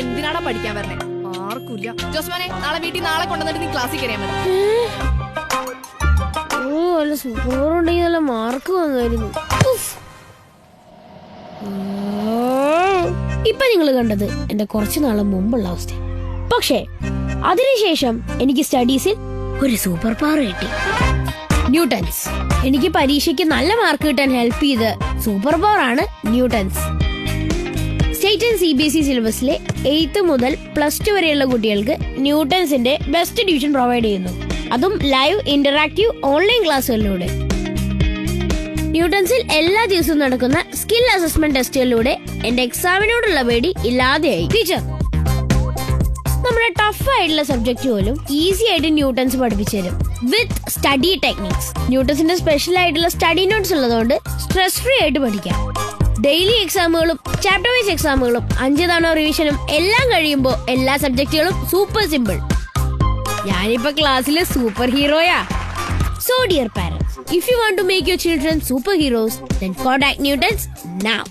എന്തിനാടാ പഠിക്കാൻ വരണേ? ആർക്കില്ല. ജോസ്മാനെ നാളെ വീട്ടിൽ നാളെ കൊണ്ടുവന്നിട്ട് നീ ക്ലാസ്സിൽ കയറിയാൽ മതി. വല്ല സൂപ്പറുണ്ടെങ്കിൽ നല്ല മാർക്ക് വന്നായിരുന്നു. ഇപ്പൊ നിങ്ങൾ കണ്ടത് എന്റെ കുറച്ചു നാളെ മുമ്പുള്ള അവസ്ഥ. പക്ഷേ അതിനുശേഷം എനിക്ക് സ്റ്റഡീസിൽ ഒരു സൂപ്പർ പവർ കിട്ടി. ന്യൂട്ടൺസ്. എനിക്ക് പരീക്ഷയ്ക്ക് നല്ല മാർക്ക് കിട്ടാൻ ഹെൽപ്പ് ചെയ്ത സൂപ്പർ പവർ ആണ് Newton's. State and CBSE സിലബസിലെ 8th മുതൽ +2 വരെയുള്ള കുട്ടികൾക്ക് ന്യൂട്ടൺസിന്റെ ബെസ്റ്റ് ട്യൂഷൻ പ്രൊവൈഡ് ചെയ്യുന്നു. അതും ലൈവ് ഇന്ററാക്റ്റീവ് ഓൺലൈൻ ക്ലാസ്സുകളിലൂടെ. ന്യൂട്ടൺസിൽ എല്ലാ ദിവസവും നടക്കുന്ന സ്കിൽ അസസ്മെന്റ് ടെസ്റ്റുകളിലൂടെ എന്റെ എക്സാമിനോടുള്ള പേടി ഇല്ലാതെയായി. ടീച്ചർ, നമ്മുടെ ടഫ് ആയിട്ടുള്ള സബ്ജക്ട് പോലും ഈസി ആയിട്ട് ന്യൂട്ടൺസ് പഠിപ്പിച്ചു തരും വിത്ത് സ്റ്റഡി ടെക്നിക്സ്. ന്യൂട്ടൺസിന്റെ സ്പെഷ്യൽ ആയിട്ടുള്ള സ്റ്റഡി നോട്ട്സ് ഉള്ളതുകൊണ്ട് സ്ട്രെസ് ഫ്രീ ആയിട്ട് പഠിക്കാം. ഡെയിലി എക്സാമുകളും ചാപ്റ്റർ വൈസ് എക്സാമുകളും 5 തവണ റിവിഷനും എല്ലാം കഴിയുമ്പോൾ എല്ലാ സബ്ജക്റ്റുകളും സൂപ്പർ സിമ്പിൾ. ഞാനിപ്പോ ക്ലാസ്സിലെ super ഹീറോയാ. So dear parents, if you want to make your children superheroes, then contact Newtons now.